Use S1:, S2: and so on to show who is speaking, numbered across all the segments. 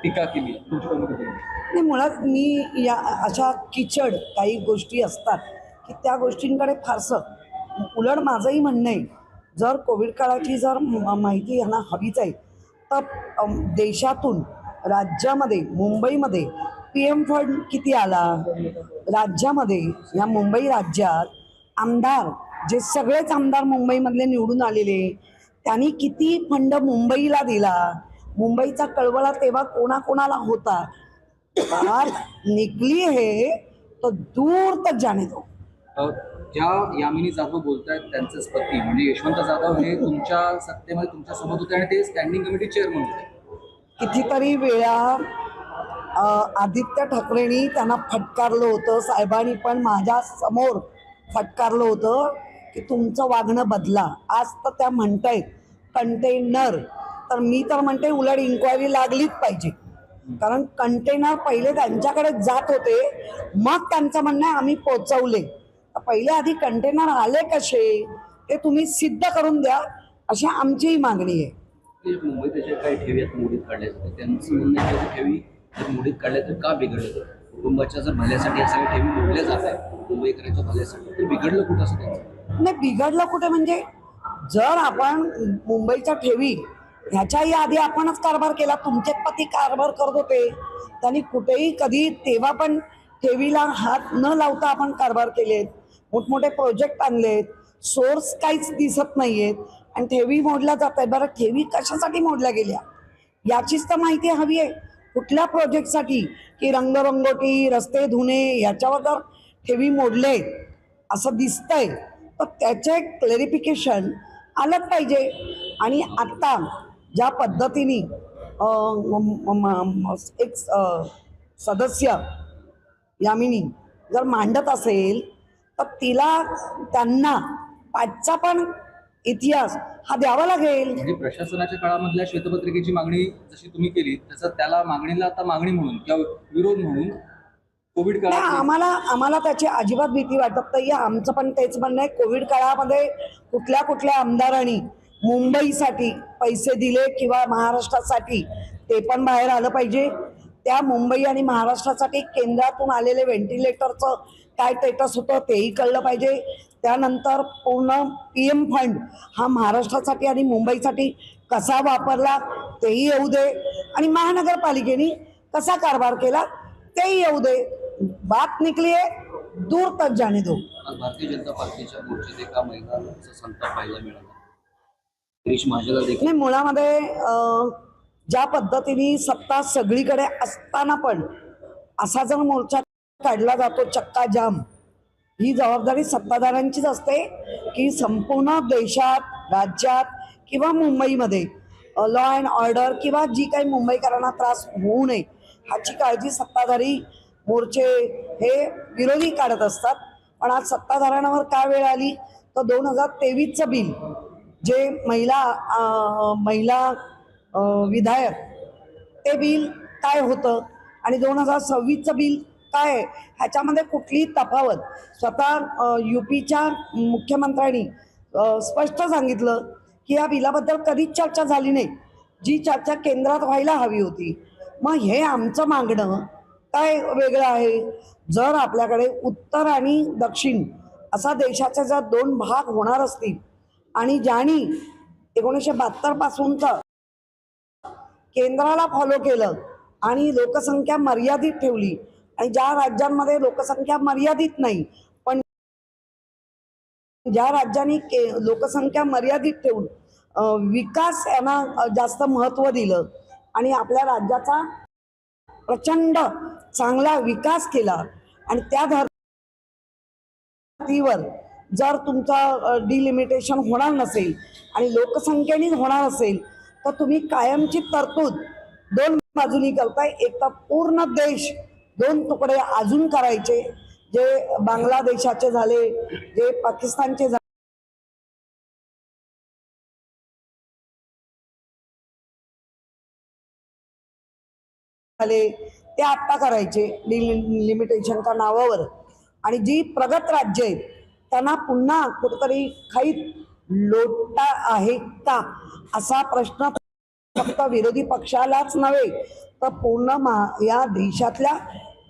S1: टीका केली तुमची भूमिका केली?
S2: नाही, मुळात मी या अशा किचड काही गोष्टी असतात की त्या गोष्टींकडे फारसं, उलट माझंही म्हणणं आहे, जर कोविड काळाची जर माहिती यांना हवीच आहे तर देशातून राज्यामध्ये मुंबईमध्ये PM फंड किती आला, राज्यामध्ये या मुंबई राज्यात आमदार जे सगळेच आमदार मुंबईमधले निवडून आलेले त्यांनी किती फंड मुंबईला दिला, मुंबईचा कळवळा तेव्हा कोणाकोणाला होता, बात निकली है तो दूर तक जाने दो.
S1: ज्या यामिनी जाधव बोलतायत त्यांचेच पती म्हणजे यशवंत जाधव हे तुमच्या सत्तेमध्ये तुमच्या सोबत होते आणि ते स्टँडिंग कमिटी चेअरमन होते.
S2: कितीतरी वेळा आदित्य ठाकरेंनी त्यांना फटकारलं होतं, साहेबांनी पण माझ्या समोर फटकारलं होतं की तुमचं वागणं बदला. आज तर त्या म्हणतायत कंटेनर, तर मी तर म्हणते उलट इन्क्वायरी लागलीच पाहिजे, कारण कंटेनर पहिले त्यांच्याकडे जात होते, मग त्यांचं म्हणणं आहे आम्ही पोचवले. पहिले आधी कंटेनर आले कसे ते तुम्ही सिद्ध करून द्या, अशी आमचीही मागणी आहे.
S3: मुंबईत त्याच्या काही ठेवी आहेत मोडीत काढल्या जातात, त्यांचं म्हणणं आहे की ठेवी जर मोडीत काढल्या तर का बिघडलं, कुटुंबाच्या जर भल्यासाठी या सगळ्या ठेवी मोडल्या जात आहेत मुंबईकरांच्या भल्यासाठी, तर बिघडलं कुठं असं त्यांचं?
S2: नाही, बिघडलं कुठे म्हणजे जर आपण मुंबईच्या ठेवी ह्याच्याही आधी आपणच कारभार केला, तुमचे पती कारभार करत होते, त्यांनी कुठेही कधी तेव्हा पण ठेवीला हात न लावता आपण कारभार केलेत, मोठमोठे प्रोजेक्ट आणलेत, सोर्स काहीच दिसत नाहीयेत आणि ठेवी मोडल्या जात आहेत. बरं, ठेवी कशासाठी मोडल्या गेल्या याचीच तर माहिती हवी आहे. कुठल्या प्रोजेक्टसाठी, की रंगरंगोटी, रस्ते धुणे याच्यावर जर ठेवी मोडले असं दिसतंय तर त्याचं एक क्लॅरिफिकेशन आलंच पाहिजे. आणि आत्ता ज्या पद्धतीने एक सदस्य यामिनी जर मांडत असेल तर त्यांना पाठचा पण इतिहास हा द्यावा लागेल.
S1: म्हणजे प्रशासनाच्या काळामधल्या श्वेतपत्रिकेची मागणी जशी तुम्ही केली तसं त्याला मागणीला आता मागणी म्हणून किंवा विरोध म्हणून कोविड काळात
S2: आम्हाला त्याची अजिबात भीती वाटत नाही. आमचं पण तेच म्हणणं आहे, कोविड काळामध्ये कुठल्या आमदारांनी मुंबईसाठी पैसे दिले किंवा महाराष्ट्रासाठी ते पण बाहेर आलं पाहिजे. त्या मुंबई आणि महाराष्ट्रासाठी केंद्रातून आलेले व्हेंटिलेटरचं काय स्टेटस होतं तेही कळलं पाहिजे. त्यानंतर पूर्ण PM फंड हा महाराष्ट्रासाठी आणि मुंबईसाठी कसा वापरला तेही येऊ दे, आणि महानगरपालिकेने कसा कारभार केला तेही येऊ दे. बात निकली है, दूर तक जाने दो.
S3: भारतीय जनता पार्टीच्या मोर्चात एका महिलांचा संताप पाहायला मिळाला. गिरीश महाजनला देखील
S2: नाही, मुळामध्ये ज्या पद्धतीने सत्ता सगळीकडे असताना पण असा जर मोर्चा काढला जातो चक्का जाम, ही जबाबदारी सत्ताधाऱ्यांचीच असते की संपूर्ण देशात, राज्यात किंवा मुंबईमध्ये लॉ अँड ऑर्डर किंवा जी काही मुंबईकरांना त्रास होऊ नये ह्याची काळजी सत्ताधारी मोर्चे हे विरोधी काढत असतात. पण आज सत्ताधाऱ्यांवर काय वेळ आली तर 2023चं बिल जे महिला विधायक ते बिल काय होतं आणि 2026चं बिल काय आहे ह्याच्यामध्ये कुठलीही तफावत स्वतः UPच्या मुख्यमंत्र्यांनी स्पष्ट सांगितलं की या बिलाबद्दल कधीच चर्चा झाली नाही, जी चर्चा केंद्रात व्हायला हवी होती. मग हे आमचं मागणं काय वेगळं आहे? जर आपल्याकडे उत्तर आणि दक्षिण असा देशाचे जर 2 भाग होणार असतील आणि ज्यांनी 1972 पासूनचं केंद्राला फॉलो केलं आणि लोकसंख्या मर्यादित ठेवली, आणि ज्या राज्यांमध्ये लोकसंख्या मर्यादित नाही पण ज्या राज्यांनी लोकसंख्या मर्यादित ठेवून विकास यांना जास्त महत्त्व दिलं आणि आपल्या राज्याचा प्रचंड चांगला विकास केला, आणि त्या धर्तीवर जर तुमचा डिलिमिटेशन होणार नसेल आणि लोकसंख्येने होणार असेल तर तुम्ही कायमची तरतूद 2 बाजूनी करताय. एक तर पूर्ण देश 2 तुकडे अजून करायचे, जे बांगलादेशाचे झाले, जे पाकिस्तानचे झाले ते आत्ता करायचे लिमिटेशनच्या नावावर, आणि जी प्रगत राज्य आहेत त्यांना पुन्हा कुठेतरी खाईत लोटता आहे का असा प्रश्न फक्त विरोधी पक्षालाच नव्हे तर पूर्ण या देशातल्या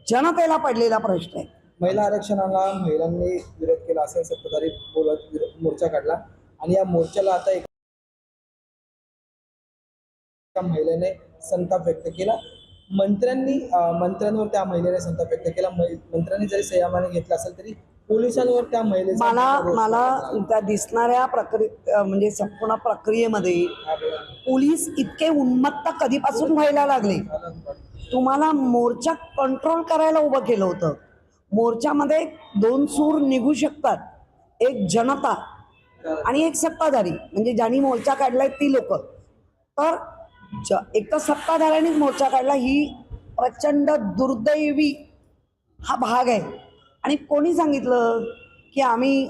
S2: जनतेला पडलेला प्रश्न आहे.
S4: महिला आरक्षणाला महिलांनी विरोध केला असं सत्ताधारी बोलत मोर्चा काढला आणि या मोर्चाला आता एका महिलेने संताप व्यक्त केला. मंत्र्यांवर त्या महिलेने संताप व्यक्त केला. मंत्र्यांनी जरी संयमाने घेतला असेल तरी पोलिसांवर त्या महिलेचा
S2: मला त्या दिसणाऱ्या म्हणजे संपूर्ण प्रक्रियेमध्ये पोलीस इतके उन्मत्त कधीपासून व्हायला लागले. तुम्हाला मोर्चा कंट्रोल करायला उभं केलं होतं. मोर्चामध्ये दोन सूर निघू शकतात, एक जनता आणि एक सत्ताधारी, म्हणजे ज्यांनी मोर्चा काढलाय ती लोक. तर एक तर सत्ताधाऱ्यांनीच मोर्चा काढला, ही प्रचंड दुर्दैवी हा भाग आहे. आणि कोणी सांगितलं की आम्ही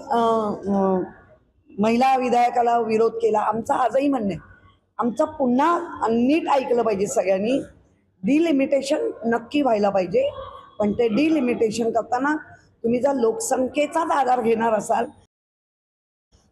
S2: महिला विधायकाला विरोध केला? आमचं आजही म्हणणं आहे, आमचं पुन्हा नीट ऐकलं पाहिजे सगळ्यांनी. डिलिमिटेशन नक्की व्हायला पाहिजे, पण ते डिलिमिटेशन करताना तुम्ही जर लोकसंख्येचाच आधार घेणार असाल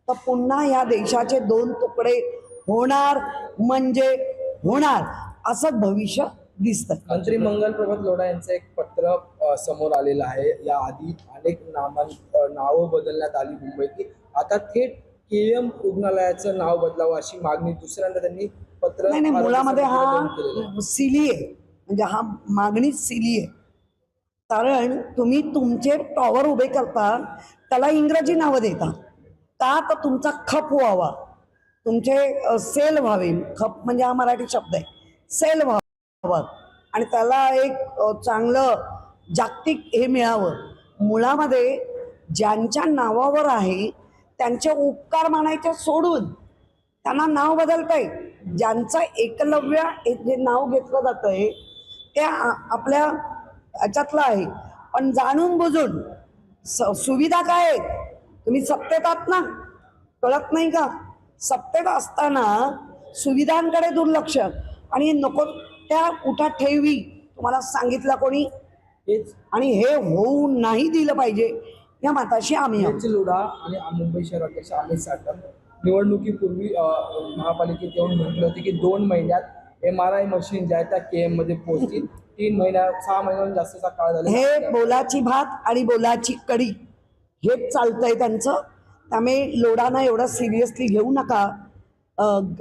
S2: तर पुन्हा या देशाचे दोन तुकडे होणार म्हणजे होणार, असंच भविष्य दिसतं.
S4: मंत्री मंगल प्रभात लोढा यांचं एक पत्र समोर आलेलं आहे. या आधी अनेक नावं बदलण्यात आली मुंबईतली. आता थेट KM रुग्णालयाचं नाव बदलावं अशी मागणी दुसऱ्यांदा त्यांनी पत्र.
S2: नाही, मुळामध्ये हा सिली आहे, म्हणजे हा मागणी सिली आहे. कारण तुम्ही तुमचे टॉवर उभे करता त्याला इंग्रजी नावं देता का? तर तुमचा खप व्हावा, तुमचे सेल व्हावे. खप म्हणजे हा मराठी शब्द आहे, सेल व्हावं आणि त्याला एक चांगलं जागतिक हे मिळावं. मुळामध्ये ज्यांच्या नावावर आहे त्यांचे उपकार मानायचे सोडून त्यांना नाव बदलतंय. ज्यांचं एकलव्य जे नाव घेतलं जातंय ते आपल्या याच्यातलं आहे, पण जाणून बुजून सुविधा काय आहेत? तुम्ही सत्तेत आहात ना, कळत नाही का? सत्तेत असताना सुविधांकडे दुर्लक्ष आणि नको त्या उठा ठेवी तुम्हाला सांगितलं कोणी? आणि हे होऊ नाही दिलं पाहिजे या मताशी आम्ही आहोत.
S4: लोढा आणि मुंबई शहर अध्यक्ष अमित साटम निवडणुकीपूर्वी महापालिकेत येऊन म्हटलं होते की 2 महिन्यात MRI मशीन ज्या आहेत त्या KM मध्ये पोहोचतील. 3 महिन्या 6 महिन्यांहून जास्तचा काळ झाला.
S2: हे बोलाची भात आणि बोलाची कडी हेच चालतंय त्यांचं. त्यामुळे लोढांना एवढं सिरियसली घेऊ नका.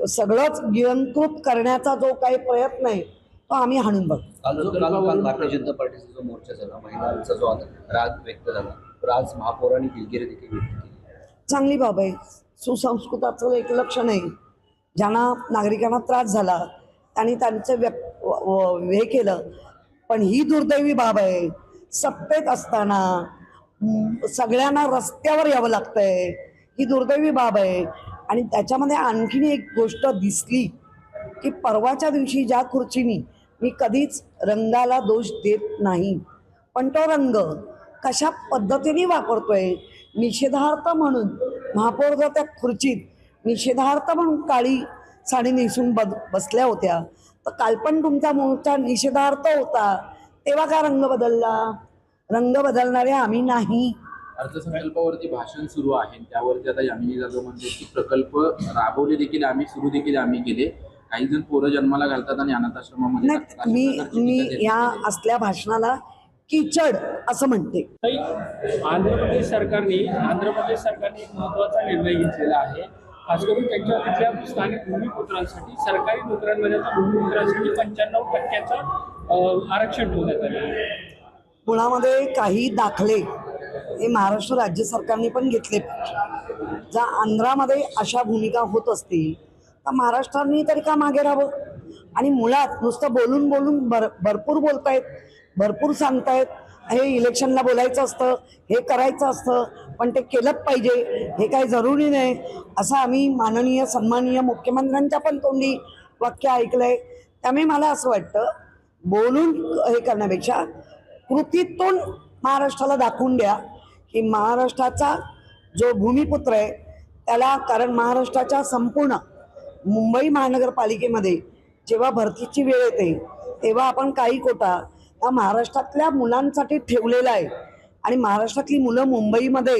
S2: सगळंच गिळंकृत करण्याचा जो काही प्रयत्न आहे तो आम्ही हाणून बघ.
S3: काल भारतीय जनता पार्टीचा जो मोर्चा झाला, महिलांचा जो राग व्यक्त झाला, राज महापौरांनी दिलगिरी देखील व्यक्त केली.
S2: चांगली बाब आहे. सुसंस्कृताचं एक लक्षण आहे. ज्यांना नागरिकांना त्रास झाला त्यांनी त्यांचं हे केलं, पण ही दुर्दैवी बाब आहे. सत्तेत असताना सगळ्यांना रस्त्यावर यावं लागतंय, ही दुर्दैवी बाब आहे. आणि त्याच्यामध्ये आणखीन एक गोष्ट दिसली की परवाच्या दिवशी ज्या खुर्चीनी, मी कधीच रंगाला दोष देत नाही, पण तो रंग कशा पद्धतीने वापरतोय, निषेधार्थ म्हणून महापौर जर त्या खुर्चीत निषेधार्थ म्हणून काळी साडी नेसून बसल्या होत्या, तर काल पण तुमचा मोर्चा निषेधार्थ होता, तेव्हा का रंग बदलला? रंग बदलणारे आम्ही नाही.
S5: अर्थसंकल्पावरती भाषण सुरू आहे, त्यावरती आता यामिनी जाधव म्हणते की प्रकल्प राबवले देखील आम्ही, सुरू देखील आम्ही केले. काही जण पोरं जन्माला घालतात आणि अनाथाश्रमामध्ये टाकतात.
S2: मी या असल्या भाषणाला किचड असं म्हणते.
S6: आंध्र प्रदेश सरकारने एक महत्त्वाचा निर्णय घेतलेला आहे. खास करून त्यांच्या तिथल्या स्थानिक भूमिपुत्रांसाठी सरकारी नोकऱ्यांमध्ये भूमिपुत्रांसाठी 95% आरक्षण ठेवण्यात आले.
S2: पुण्यामध्ये काही दाखले हे महाराष्ट्र राज्य सरकारने पण घेतले पाहिजे. जर आंध्रामध्ये अशा भूमिका होत असतील तर महाराष्ट्राने तरी का मागे राहावं? आणि मुळात नुसतं बोलून भरपूर बोलतायत, भरपूर सांगतायत, हे इलेक्शनला बोलायचं असतं, हे करायचं असतं, पण ते केलंच पाहिजे, हे काही जरुरी नाही, असं आम्ही माननीय सन्माननीय मुख्यमंत्र्यांच्या पण तोंडी वाक्य ऐकलंय. त्यामुळे मला असं वाटतं, बोलून हे करण्यापेक्षा कृतीतून महाराष्ट्राला दाखवून द्या की महाराष्ट्राचा जो भूमिपुत्र आहे त्याला, कारण महाराष्ट्राच्या संपूर्ण मुंबई महानगरपालिकेमध्ये जेव्हा भरतीची वेळ येते तेव्हा आपण काही कोटा या महाराष्ट्रातल्या मुलांसाठी ठेवलेला आहे. आणि महाराष्ट्रातली मुलं मुंबईमध्ये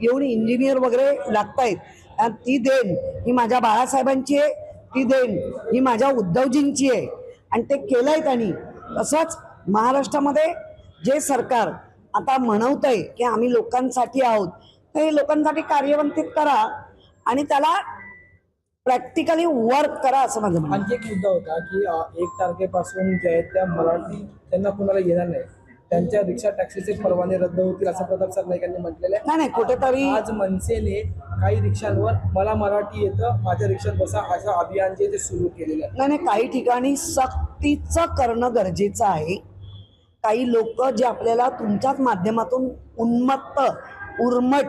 S2: येऊन इंजिनियर वगैरे लागतायत, ती देण ही माझ्या बाळासाहेबांची आहे, सुट्टी देईन ही माझ्या उद्धवजींची आहे आणि ते केलंय त्यांनी. तसंच महाराष्ट्रामध्ये जे सरकार आता म्हणवतंय की आम्ही लोकांसाठी आहोत, ते लोकांसाठी कार्यवंतित करा आणि त्याला प्रॅक्टिकली वर्क करा असं माझं म्हणणं आहे.
S4: आणखी एक मुद्दा होता की 1 तारखेपासून जे आहेत त्या मराठी त्यांना कुणाला येणार नाही, त्यांच्या रिक्षा टॅक्सीचे परवाने रद्द होतील असं प्रताप सरनाईक यांनी म्हटलेलं आहे.
S2: नाही कुठेतरी
S4: आज मनसेने काही रिक्षांवर मला मराठी येतं माझ्या रिक्षात बसा असं अभियान जे ते सुरू केलेलं आहे.
S2: नाही काही ठिकाणी सक्तीचं करणं गरजेचं आहे. काही लोक जे आपल्याला तुमच्याच माध्यमातून उर्मट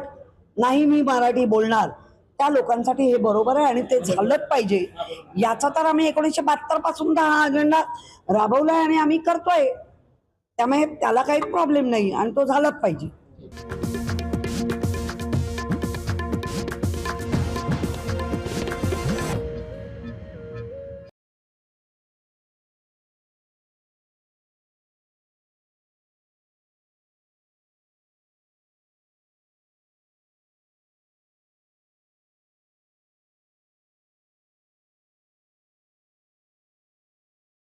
S2: नाही मी मराठी बोलणार, त्या लोकांसाठी हे बरोबर आहे आणि ते झालंच पाहिजे. याचा तर आम्ही 1972 पासून हा अजेंडा राबवलाय आणि आम्ही करतोय, त्यामुळे त्याला काही प्रॉब्लेम नाही आणि तो झालाच पाहिजे.